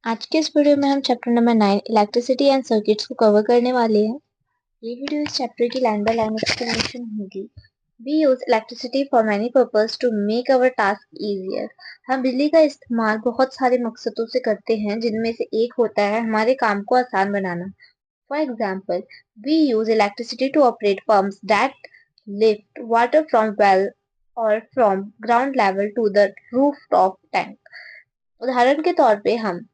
आज के इस वीडियो में हम chapter number 9 electricity and circuits को कवर करने वाले हैं। ये वीडियो इस चैप्टर की लाइन बाय लाइन एक्सप्लेनेशन होगी। We use electricity for many purposes to make our task easier. हम बिजली का इस्तेमाल बहुत सारे मकसदों से करते हैं, जिनमें से एक होता है हमारे काम को आसान बनाना। For example, we use electricity to operate pumps that lift water from well or from ground level to the rooftop tank. उदाहरण के तौर पे हम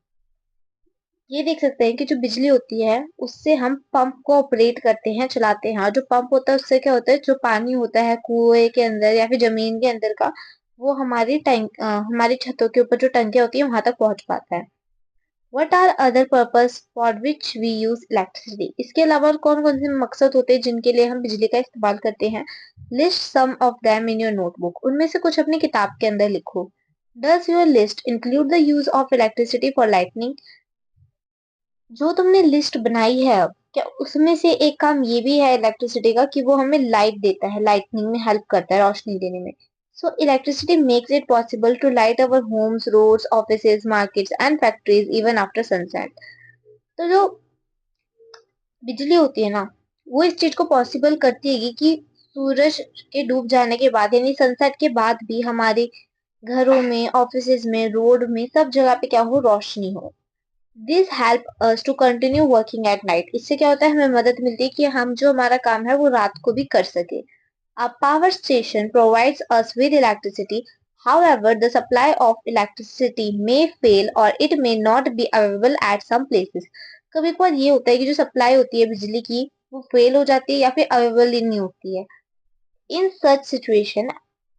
ये देख सकते हैं कि जो बिजली होती है उससे हम पंप को ऑपरेट करते हैं, चलाते हैं। और जो पंप होता है उससे क्या होता है, जो पानी होता है कुएं के अंदर या फिर जमीन के अंदर का, वो हमारी छतों के ऊपर जो टंकियां होती है वहां तक पहुंच पाता है। What are other purpose for which we use electricity? इसके अलावा और कौन कौन से मकसद होते हैं जिनके लिए हम बिजली का इस्तेमाल करते हैं? List some of them in your notebook. उनमें से कुछ अपनी किताब के अंदर लिखो। Does your list include the use of electricity for lightning? जो तुमने लिस्ट बनाई है अब, क्या उसमें से एक काम ये भी है इलेक्ट्रिसिटी का कि वो हमें लाइट देता है, लाइटनिंग में हेल्प करता है, रोशनी देने में। So electricity makes it possible to light our homes, roads, offices, markets and factories even after sunset. तो जो बिजली होती है ना, वो इस चीज को पॉसिबल करती है कि सूरज के डूब जाने के बाद यानी सनसेट के बाद भी हमारे घरों में, ऑफिसेज में, रोड में, सब जगह पे क्या हो, रोशनी हो। This help us to continue working at night. इससे क्या होता है, हमें मदद मिलती है कि हम जो हमारा काम है वो रात को भी कर सके। A power station provides us with electricity. However, the supply of electricity may fail or it may not be available at some places. कभी कभार ये होता है कि जो सप्लाई होती है बिजली की वो फेल हो जाती है या फिर अवेलेबल ही नहीं होती है। इन सच सिचुएशन,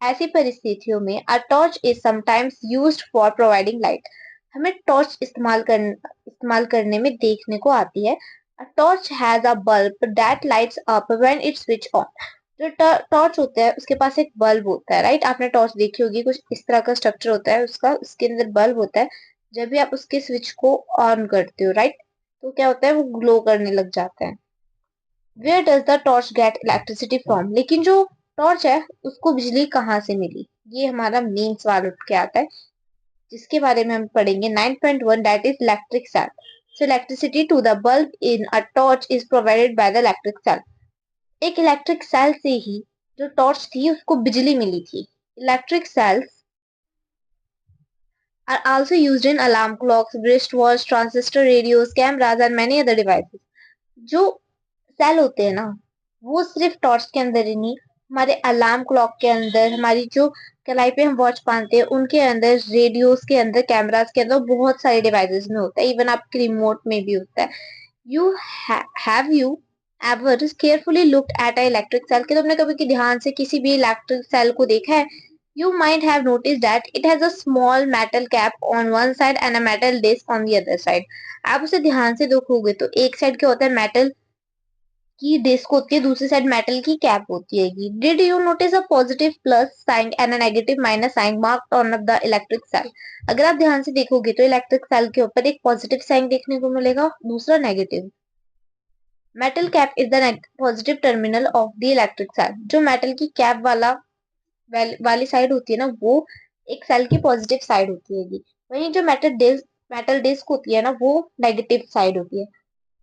ऐसी परिस्थितियों में अ torch is sometimes used for providing light. हमें टॉर्च इस्तेमाल करने में देखने को आती है। A torch has a bulb that lights up when it switch on. जो टॉर्च होता है उसके पास एक बल्ब होता है, राइट? आपने टॉर्च देखी होगी, कुछ इस तरह का स्ट्रक्चर होता है उसका, उसके अंदर बल्ब होता है। जब भी आप उसके स्विच को ऑन करते हो, राइट, तो क्या होता है, वो ग्लो करने लग जाता है। Where does the torch get electricity from? लेकिन जो टॉर्च है उसको बिजली कहाँ से मिली, ये हमारा मेन सवाल उठ के आता है, जिसके बारे में हम पढ़ेंगे 9.1, that is electric cell. So electricity to the bulb in a torch is provided by the electric cell. एक इलेक्ट्रिक सेल से ही जो टॉर्च थी उसको बिजली मिली थी। Electric cells are also used in alarm clocks, wristwatch, transistor radios, cameras and many other devices. जो सेल होते हैं ना, वो सिर्फ टॉर्च के अंदर ही नहीं, हमारे अलार्म क्लॉक के अंदर, हमारी जो कलाई पे हम वॉच पहनते हैं उनके अंदर, रेडियोस के अंदर, कैमरास के अंदर, बहुत सारे डिवाइसेस में होता है। इवन आपके रिमोट में भी होता है। You have you ever carefully looked at a electric cell? कि तुमने कभी ध्यान से किसी भी इलेक्ट्रिक सेल को देखा है? You might have noticed that it has a small metal cap on one side and a metal disc on the other side. आप उसे ध्यान से देखोगे तो एक साइड क्या होता है, मेटल की डिस्क होती है, दूसरी साइड मेटल की कैप होती है। Did you notice a positive plus sign and a negative minus sign marked on the electric cell? अगर आप ध्यान से देखोगे तो इलेक्ट्रिक सेल के ऊपर एक पॉजिटिव साइन देखने को मिलेगा, दूसरा negative. Metal cap is the positive terminal of the electric cell. जो मेटल की कैप वाली साइड होती है ना, वो एक सेल की पॉजिटिव साइड होती है। वहीं जो मेटल डिस्क होती है ना, वो नेगेटिव साइड होती है।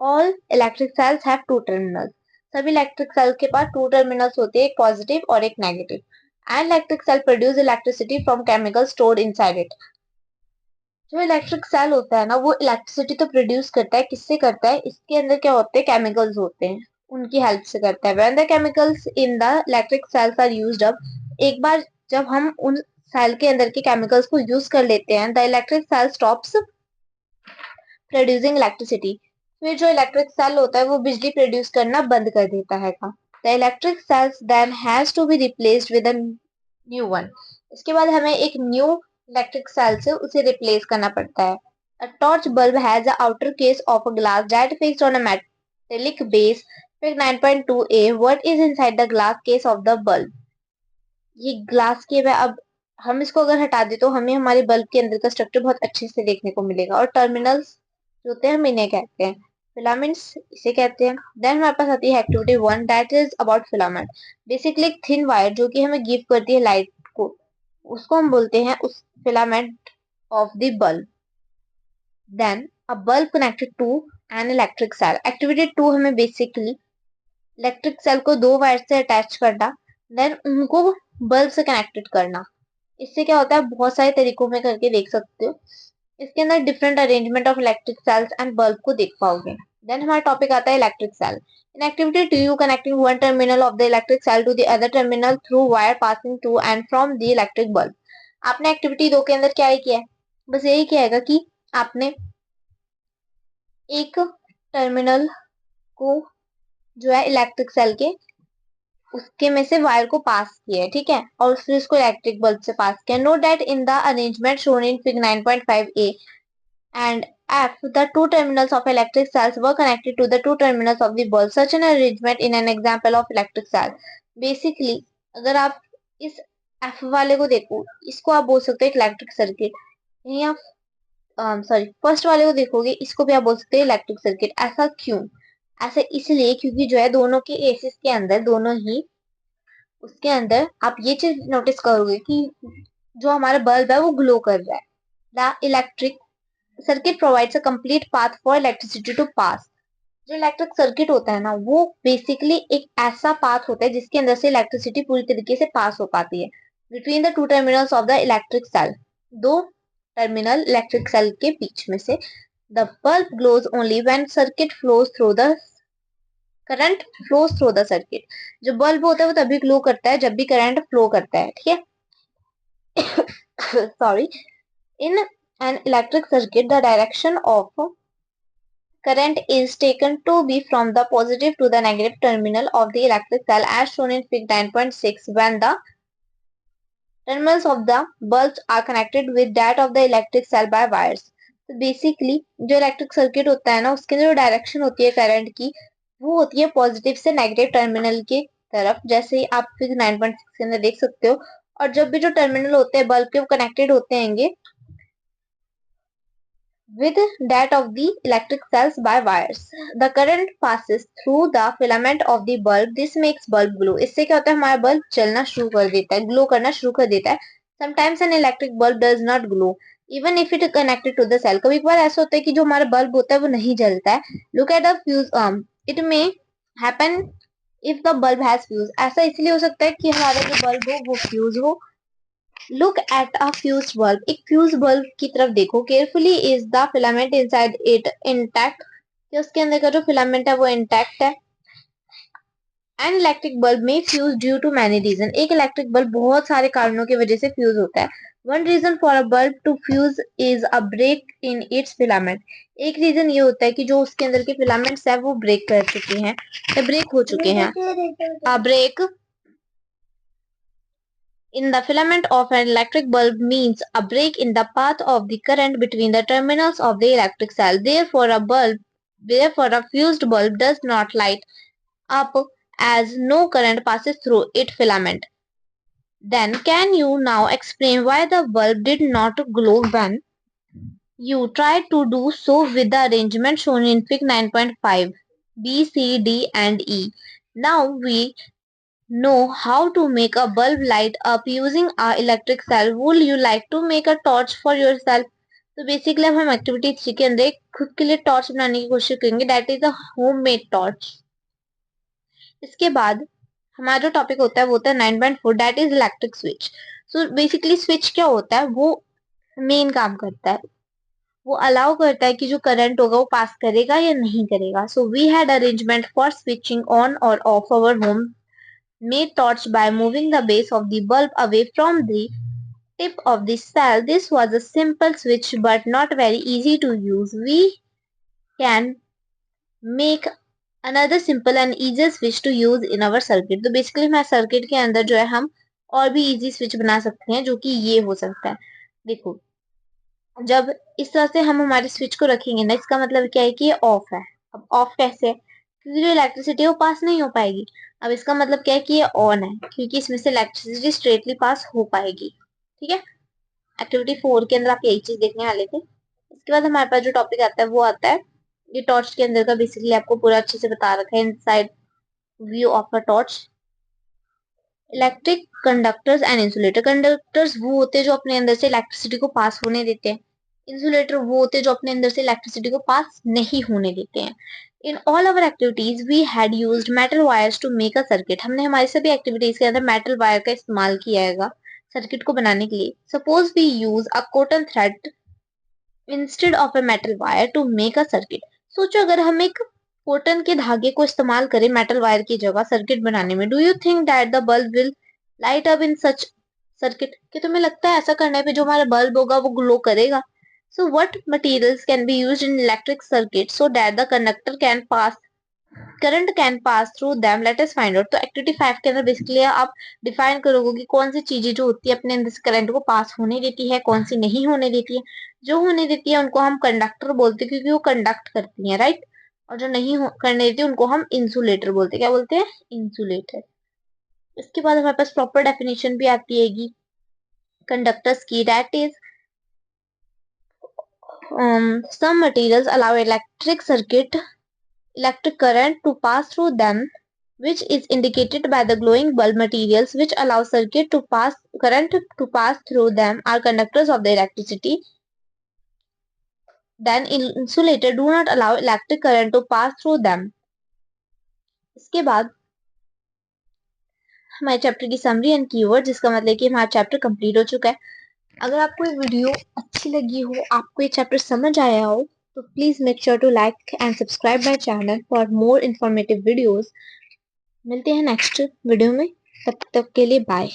All electric cells have two terminals. सभी इलेक्ट्रिक सेल के पास टू टर्मिनल्स होते हैं, एक पॉजिटिव और एक negative. And electric cell produce electricity from chemical stored inside it. जो इलेक्ट्रिक सेल होता है ना, वो इलेक्ट्रिसिटी तो प्रोड्यूस करता है, किससे करता है, इसके अंदर क्या होते हैं, केमिकल्स होते हैं, उनकी हेल्प से करता है। When the chemicals in the electric cells are used up, एक बार जब हम उन सेल के अंदर के केमिकल्स को यूज कर लेते हैं, the electric cell stops producing electricity. फिर जो इलेक्ट्रिक सेल होता है वो बिजली प्रोड्यूस करना बंद कर देता है। The electric cells then has to be replaced with a new one. इसके बाद हमें एक न्यू इलेक्ट्रिक सेल से उसे रिप्लेस करना पड़ता है। A torch bulb has the outer case of a glass that fixed on a metallic base. Fig 9.2a. What is inside the glass case of the bulb? ये glass के है। अब हम इसको अगर हटा दे तो हमें हमारे बल्ब के अंदर का स्ट्रक्चर बहुत अच्छे से देखने को मिलेगा। और टर्मिनल्स जो होते हैं हम इन्हें कहते हैं, फिलामेंट्स इसे कहते हैं। देन हमारे पास आती है activity 1, that is about filament. Basically एक थिन वायर जो कि हमें गिव करती है लाइट को, उसको हम बोलते हैं उस filament of the bulb. Then a bulb connected to an electric cell. Activity 2 हमें बेसिकली इलेक्ट्रिक सेल को दो वायर से अटैच करना, देन उनको बल्ब से कनेक्टेड करना। इससे क्या होता है, बहुत सारे तरीकों में करके देख सकते हो। इसके अंदर different arrangement of electric cells and bulb को देख पाओगे। देन हमारा टॉपिक आता है electric cell. In activity 2 connecting one terminal of the electric cell to the other terminal through wire passing to and from the electric bulb. आपने activity 2 के अंदर क्या ही किया है, बस यही किया है कि आपने एक टर्मिनल को जो है इलेक्ट्रिक सेल के उसके में से वायर को पास किया है, ठीक है, और फिर उसको इलेक्ट्रिक बल्ब से पास किया। Note that in the arrangement shown in fig 9.5a and F, the two terminals of electric cells were connected to the two terminals of the bulb. Such an arrangement in an example of electric cell. Basically, अगर आप इस F वाले को देखो, इसको आप बोल सकते हो इलेक्ट्रिक सर्किट, या सॉरी फर्स्ट वाले को देखोगे, इसको भी आप बोल सकते हो इलेक्ट्रिक सर्किट। ऐसा क्यों? ऐसा इसलिए क्योंकि जो है दोनों के एसिस के अंदर, दोनों ही उसके अंदर आप ये चीज नोटिस करोगे कि जो हमारा बल्ब है वो ग्लो कर रहा है। The electric circuit provides a complete path for electricity to pass. जो इलेक्ट्रिक सर्किट होता है ना, वो बेसिकली एक ऐसा पाथ होता है जिसके अंदर से इलेक्ट्रिसिटी पूरी तरीके से पास हो पाती है between the two terminals of the electric cell. दो टर्मिनल इलेक्ट्रिक सेल के बीच में से। The bulb glows only when circuit flows through the current flows through the circuit. जो बल्ब होता है वो तभी ग्लो करता है जब भी करंट फ्लो करता है, ठीक है। Sorry, in an electric circuit the direction of current is taken to be from the positive to the negative terminal of the electric cell as shown in fig 9.6 when the terminals of the bulbs are connected with that of the electric cell by wires. तो basically जो electric circuit होता है ना, उसके अंदर जो direction होती है करंट की, वो होती है पॉजिटिव से नेगेटिव टर्मिनल की तरफ, जैसे आप फिग 9.6 के अंदर देख सकते हो। और जब भी जो टर्मिनल होते हैं बल्ब के, वो कनेक्टेड होते हैं with that of the electric cells by wires. The current passes through the filament of the bulb. This makes bulb glow. इससे क्या होता है, हमारा बल्ब चलना शुरू कर देता है, ग्लो करना शुरू कर देता है। Sometimes an electric bulb does not glow even if it is connected to the cell. कभी कभार ऐसा होता है कि जो हमारा बल्ब होता है वो नहीं जलता है। Look at the fuse arm. It may happen if the bulb has fuse. ऐसा इसलिए हो सकता है कि हमारा जो बल्ब हो वो फ्यूज हो। Look at a fuse bulb. एक फ्यूज बल्ब की तरफ देखो carefully. Is the filament inside it intact? कि उसके अंदर का जो फिलामेंट है वो इंटैक्ट है। एन इलेक्ट्रिक बल्ब में fuse due to many reason. एक इलेक्ट्रिक बल्ब बहुत सारे कारणों की वजह से फ्यूज होता है। One reason for a bulb to fuse is a break in its filament. एक रीजन ये होता है कि जो उसके अंदर के फिलामेंट्स है वो ब्रेक कर चुके हैं या ब्रेक हो चुके हैं। A break in the filament of an electric bulb means a break in the path of the current between the terminals of the electric cell. Therefore a fused bulb does not light up as no current passes through its filament. Then can you now explain why the bulb did not glow when you tried to do so with the arrangement shown in fig 9.5 B, C, D and E? Now we know how to make a bulb light up using our electric cell. Would you like to make a torch for yourself? तो basically अब हम activity 3 के अंदर एक खुद के लिए torch बनाने की कोशिश करेंगे, that is a homemade torch. इसके बाद हमारा जो टॉपिक होता है वो होता है 9.4 that is electric switch. So basically switch क्या होता है, वो मेन काम करता है, वो अलाउ करता है कि जो करंट होगा वो पास करेगा या नहीं करेगा। So we had arrangement for switching on और off our home made torch by moving the base of the bulb away from the tip of the cell. This was a simple switch but not very easy to use. We can make another simple and easier switch to use in our circuit. तो basically हमारे circuit के अंदर जो है हम और भी easy switch बना सकते हैं, जो कि ये हो सकता है। देखो, जब इस तरह से हम हमारे स्विच को रखेंगे ना, इसका मतलब क्या है कि ये ऑफ है। अब ऑफ कैसे है, क्योंकि जो इलेक्ट्रिसिटी है वो पास नहीं हो पाएगी। अब इसका मतलब क्या है कि ये ऑन है, क्योंकि इसमें से इलेक्ट्रिसिटी स्ट्रेटली पास हो पाएगी, ठीक है। एक्टिविटी 4 के अंदर आप यही चीज देखने वाले थे। इसके बाद हमारे पास जो टॉपिक आता है वो आता है ये टॉर्च के अंदर का। बेसिकली आपको पूरा अच्छे से बता रखा है inside view of a torch. Electric conductors and insulator. Conductors वो होते हैं जो अपने अंदर से इलेक्ट्रिसिटी को पास होने देते हैं। इंसुलेटर वो होते हैं जो अपने अंदर से इलेक्ट्रिसिटी को पास नहीं होने देते हैं। In all our activities we had used metal wires to make a circuit. हमने हमारी सभी एक्टिविटीज के अंदर मेटल वायर का इस्तेमाल किया है सर्किट को बनाने के लिए। Suppose we use a cotton thread instead of a metal wire to make a circuit. सोचो अगर हम एक कॉटन के धागे को इस्तेमाल करें मेटल वायर की जगह सर्किट बनाने में, do you think that the bulb will light up in such circuit? कि तुम्हें लगता है ऐसा करने पे जो हमारा बल्ब होगा वो ग्लो करेगा? So what materials can be used in electric circuit so that the conductor can pass current can pass through them? Let us find out. तो एक्टिविटी 5 के अंदर बेसिकली आप डिफाइन करोगे कि कौन सी चीजें जो होती है अपने अंदर से करंट को पास होने देती है, कौन सी नहीं होने देती है। जो होने देती है उनको हम कंडक्टर बोलते हैं क्योंकि वो कंडक्ट करती है, राइट। और जो नहीं करने देती उनको हम इंसुलेटर बोलते हैं। क्या बोलते हैं? इंसुलेटर। इसके बाद हमारे पास प्रॉपर डेफिनेशन भी आती है कंडक्टर्स की, that is some materials allow electric current to pass through them, which is indicated by the glowing bulb. Materials which allow current to pass through them are conductors of the electricity. Then insulator do not allow electric current to pass through them. इसके बाद हमारे chapter की summary and keyword, जिसका मतलब कि हमारा chapter complete हो चुका है। अगर आपको ये वीडियो अच्छी लगी हो, आपको ये चैप्टर समझ आया हो, तो please make sure to like and subscribe my channel for more informative videos. मिलते हैं नेक्स्ट वीडियो में, तब तक के लिए बाय।